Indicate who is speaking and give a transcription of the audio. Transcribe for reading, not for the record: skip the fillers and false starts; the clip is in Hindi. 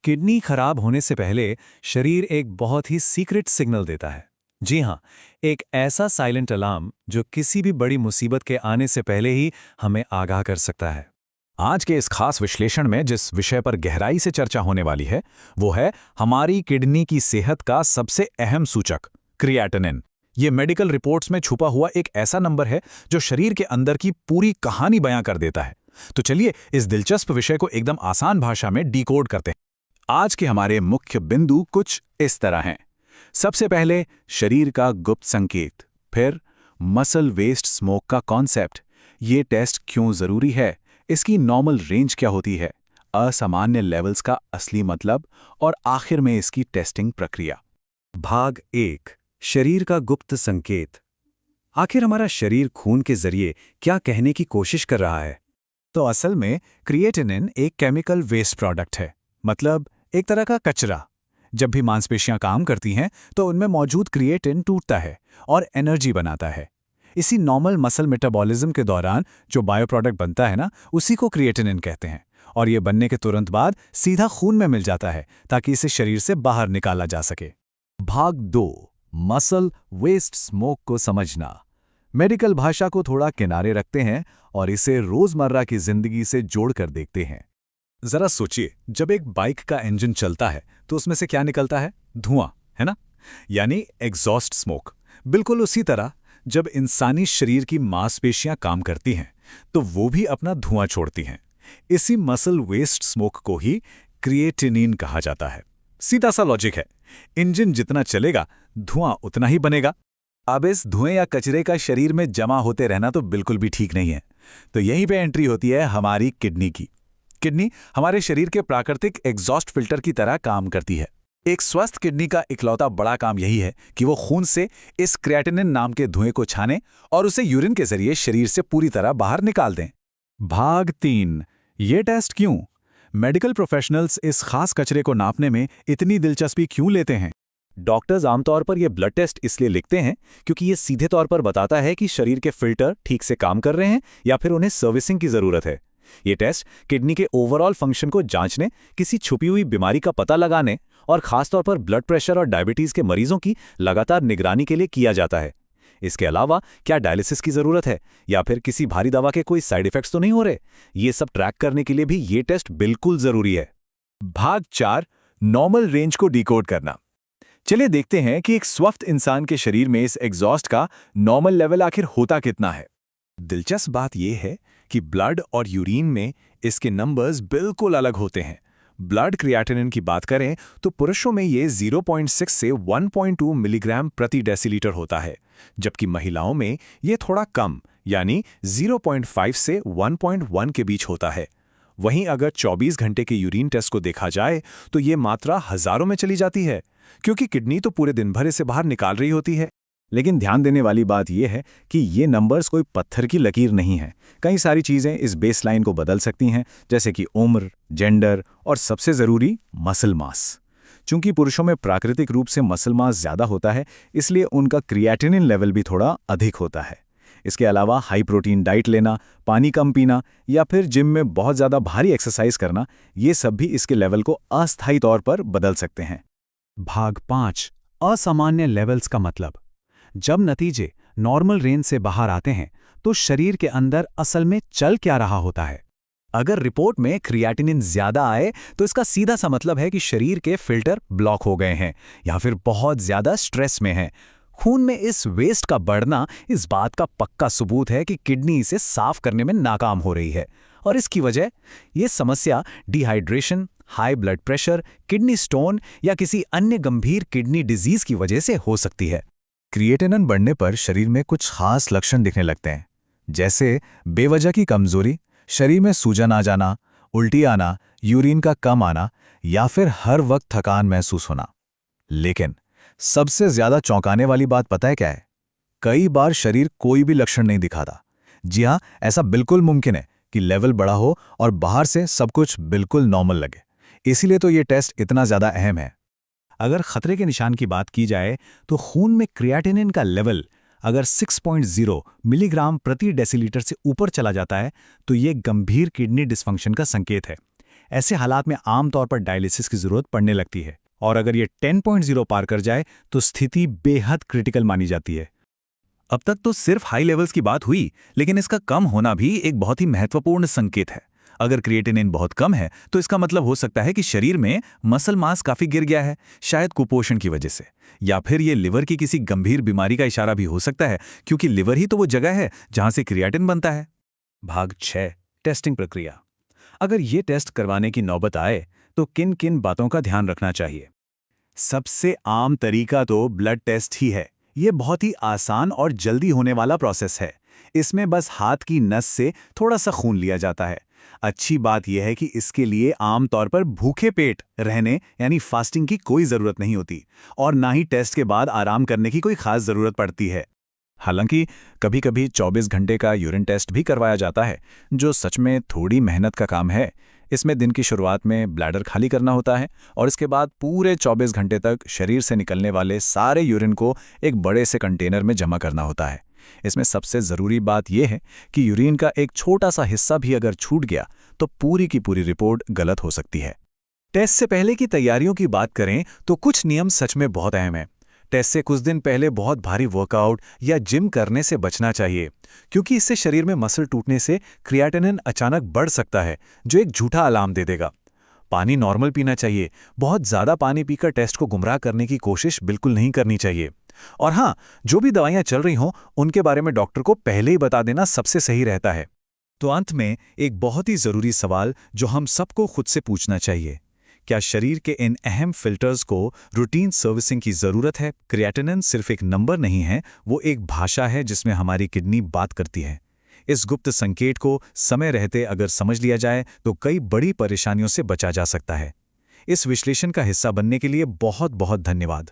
Speaker 1: किडनी खराब होने से पहले शरीर एक बहुत ही सीक्रेट सिग्नल देता है। जी हाँ, एक ऐसा साइलेंट अलार्म जो किसी भी बड़ी मुसीबत के आने से पहले ही हमें आगाह कर सकता है।
Speaker 2: आज के इस खास विश्लेषण में जिस विषय पर गहराई से चर्चा होने वाली है वो है हमारी किडनी की सेहत का सबसे अहम सूचक क्रिएटिनिन। ये मेडिकल रिपोर्ट्स में छुपा हुआ एक ऐसा नंबर है जो शरीर के अंदर की पूरी कहानी बयां कर देता है। तो चलिए इस दिलचस्प विषय को एकदम आसान भाषा में डिकोड करते हैं। आज के हमारे मुख्य बिंदु कुछ इस तरह हैं। सबसे पहले शरीर का गुप्त संकेत, फिर मसल वेस्ट स्मोक का कॉन्सेप्ट, ये टेस्ट क्यों जरूरी है, इसकी नॉर्मल रेंज क्या होती है, असामान्य लेवल्स का असली मतलब और आखिर में इसकी टेस्टिंग प्रक्रिया।
Speaker 1: भाग 1, शरीर का गुप्त संकेत। आखिर हमारा शरीर खून के जरिए क्या कहने की कोशिश कर रहा है?
Speaker 2: तो असल में क्रिएटिनिन एक केमिकल वेस्ट प्रोडक्ट है, मतलब एक तरह का कचरा। जब भी मांसपेशियां काम करती हैं तो उनमें मौजूद क्रिएटिन टूटता है और एनर्जी बनाता है। इसी नॉर्मल मसल मेटाबॉलिज्म के दौरान जो बायो प्रोडक्ट बनता है ना, उसी को क्रिएटिनिन कहते हैं। और ये बनने के तुरंत बाद सीधा खून में मिल जाता है ताकि इसे शरीर से बाहर निकाला जा सके। भाग 2, मसल वेस्ट स्मोक को समझना। मेडिकल भाषा को थोड़ा किनारे रखते हैं और इसे रोजमर्रा की जिंदगी से जोड़कर देखते हैं। जरा सोचिए, जब एक बाइक का इंजन चलता है तो उसमें से क्या निकलता है? धुआं, है ना? यानी एग्जॉस्ट स्मोक। बिल्कुल उसी तरह जब इंसानी शरीर की मांसपेशियां काम करती हैं तो वो भी अपना धुआं छोड़ती हैं। इसी मसल वेस्ट स्मोक को ही क्रिएटिनिन कहा जाता है। सीधा सा लॉजिक है, इंजन जितना चलेगा धुआं उतना ही बनेगा। अब इस धुएं या कचरे का शरीर में जमा होते रहना तो बिल्कुल भी ठीक नहीं है। तो यहीं पे एंट्री होती है हमारी किडनी की। किडनी हमारे शरीर के प्राकृतिक एग्जॉस्ट फिल्टर की तरह काम करती है। एक स्वस्थ किडनी का इकलौता बड़ा काम यही है कि वो खून से इस क्रिएटिनिन नाम के धुएं को छाने और उसे यूरिन के जरिए शरीर से पूरी तरह बाहर निकाल दें। भाग 3, ये टेस्ट क्यों? मेडिकल प्रोफेशनल्स इस खास कचरे को नापने में इतनी दिलचस्पी क्यों लेते हैं? डॉक्टर्स आमतौर पर यह ब्लड टेस्ट इसलिए लिखते हैं क्योंकि ये सीधे तौर पर बताता है कि शरीर के फिल्टर ठीक से काम कर रहे हैं या फिर उन्हें सर्विसिंग की जरूरत है। ये टेस्ट किडनी के ओवरऑल फंक्शन को जांचने, किसी छुपी हुई बीमारी का पता लगाने और खासतौर पर ब्लड प्रेशर और डायबिटीज के मरीजों की लगातार निगरानी के लिए किया जाता है। इसके अलावा क्या डायलिसिस की जरूरत है या फिर किसी भारी दवा के कोई साइड इफेक्ट्स तो नहीं हो रहे, ये सब ट्रैक करने के लिए भी ये टेस्ट बिल्कुल जरूरी है। भाग 4, नॉर्मल रेंज को डिकोड करना। चलिए देखते हैं कि एक स्वस्थ इंसान के शरीर में इस एग्जॉस्ट का नॉर्मल लेवल आखिर होता कितना है। दिलचस्प बात यह है कि ब्लड और यूरिन में इसके नंबर्स बिल्कुल अलग होते हैं। ब्लड क्रिएटिनिन की बात करें तो पुरुषों में ये 0.6 से 1.2 मिलीग्राम प्रति डेसीलीटर होता है, जबकि महिलाओं में ये थोड़ा कम यानी 0.5 से 1.1 के बीच होता है। वहीं अगर 24 घंटे के यूरिन टेस्ट को देखा जाए तो ये मात्रा हजारों में चली जाती है, क्योंकि किडनी तो पूरे दिन भर इसे बाहर निकाल रही होती है। लेकिन ध्यान देने वाली बात यह है कि ये नंबर्स कोई पत्थर की लकीर नहीं है। कई सारी चीज़ें इस बेसलाइन को बदल सकती हैं, जैसे कि उम्र, जेंडर और सबसे ज़रूरी मसल मास। चूंकि पुरुषों में प्राकृतिक रूप से मसल मास ज़्यादा होता है, इसलिए उनका क्रिएटिनिन लेवल भी थोड़ा अधिक होता है। इसके अलावा हाई प्रोटीन डाइट लेना, पानी कम पीना या फिर जिम में बहुत ज़्यादा भारी एक्सरसाइज करना, ये सब भी इसके लेवल को अस्थायी तौर पर बदल सकते हैं। भाग 5, असामान्य लेवल्स का मतलब। जब नतीजे नॉर्मल रेंज से बाहर आते हैं तो शरीर के अंदर असल में चल क्या रहा होता है? अगर रिपोर्ट में क्रिएटिनिन ज्यादा आए तो इसका सीधा सा मतलब है कि शरीर के फिल्टर ब्लॉक हो गए हैं या फिर बहुत ज्यादा स्ट्रेस में हैं। खून में इस वेस्ट का बढ़ना इस बात का पक्का सबूत है कि किडनी इसे साफ करने में नाकाम हो रही है, और इसकी वजह ये समस्या dehydration, high blood pressure, kidney stone या किसी अन्य गंभीर किडनी डिजीज की वजह से हो सकती है। क्रिएटिनिन बढ़ने पर शरीर में कुछ खास लक्षण दिखने लगते हैं, जैसे बेवजह की कमजोरी, शरीर में सूजन आ जाना, उल्टी आना, यूरिन का कम आना या फिर हर वक्त थकान महसूस होना। लेकिन सबसे ज्यादा चौंकाने वाली बात पता है क्या है? कई बार शरीर कोई भी लक्षण नहीं दिखाता। जी हाँ, ऐसा बिल्कुल मुमकिन है कि लेवल बढ़ा हो और बाहर से सब कुछ बिल्कुल नॉर्मल लगे। इसीलिए तो ये टेस्ट इतना ज्यादा अहम है। अगर खतरे के निशान की बात की जाए तो खून में क्रिएटिनिन का लेवल अगर 6.0 मिलीग्राम प्रति डेसीलीटर से ऊपर चला जाता है तो ये गंभीर किडनी डिस्फंक्शन का संकेत है। ऐसे हालात में आमतौर पर डायलिसिस की जरूरत पड़ने लगती है, और अगर ये 10.0 पार कर जाए तो स्थिति बेहद क्रिटिकल मानी जाती है।
Speaker 3: अब तक तो सिर्फ हाई लेवल्स की बात हुई, लेकिन इसका कम होना भी एक बहुत ही महत्वपूर्ण संकेत है। अगर क्रिएटिनिन बहुत कम है तो इसका मतलब हो सकता है कि शरीर में मसल मास काफी गिर गया है, शायद कुपोषण की वजह से, या फिर ये लिवर की किसी गंभीर बीमारी का इशारा भी हो सकता है, क्योंकि लिवर ही तो वो जगह है जहां से क्रिएटिन बनता है।
Speaker 2: भाग 6, टेस्टिंग प्रक्रिया। अगर ये टेस्ट करवाने की नौबत आए तो किन किन बातों का ध्यान रखना चाहिए? सबसे आम तरीका तो ब्लड टेस्ट ही है। ये बहुत ही आसान और जल्दी होने वाला प्रोसेस है। इसमें बस हाथ की नस से थोड़ा सा खून लिया जाता है। अच्छी बात यह है कि इसके लिए आमतौर पर भूखे पेट रहने यानी फास्टिंग की कोई ज़रूरत नहीं होती, और ना ही टेस्ट के बाद आराम करने की कोई खास ज़रूरत पड़ती है। हालांकि कभी-कभी 24 घंटे का यूरिन टेस्ट भी करवाया जाता है, जो सच में थोड़ी मेहनत का काम है। इसमें दिन की शुरुआत में ब्लैडर खाली करना होता है और इसके बाद पूरे 24 घंटे तक शरीर से निकलने वाले सारे यूरिन को एक बड़े से कंटेनर में जमा करना होता है। इसमें सबसे ज़रूरी बात यह है कि यूरिन का एक छोटा सा हिस्सा भी अगर छूट गया तो पूरी की पूरी रिपोर्ट गलत हो सकती है। टेस्ट से पहले की तैयारियों की बात करें तो कुछ नियम सच में बहुत अहम हैं। टेस्ट से कुछ दिन पहले बहुत भारी वर्कआउट या जिम करने से बचना चाहिए, क्योंकि इससे शरीर में मसल टूटने से क्रिएटिनिन अचानक बढ़ सकता है, जो एक झूठा अलार्म दे देगा। पानी नॉर्मल पीना चाहिए। बहुत ज़्यादा पानी पीकर टेस्ट को गुमराह करने की कोशिश बिल्कुल नहीं करनी चाहिए। और हाँ, जो भी दवाइयाँ चल रही हों उनके बारे में डॉक्टर को पहले ही बता देना सबसे सही रहता है। तो अंत में एक बहुत ही ज़रूरी सवाल जो हम सबको खुद से पूछना चाहिए, क्या शरीर के इन अहम फिल्टर्स को रूटीन सर्विसिंग की ज़रूरत है? क्रिएटिनिन सिर्फ एक नंबर नहीं है, वो एक भाषा है जिसमें हमारी किडनी बात करती है। इस गुप्त संकेत को समय रहते अगर समझ लिया जाए तो कई बड़ी परेशानियों से बचा जा सकता है। इस विश्लेषण का हिस्सा बनने के लिए बहुत बहुत धन्यवाद।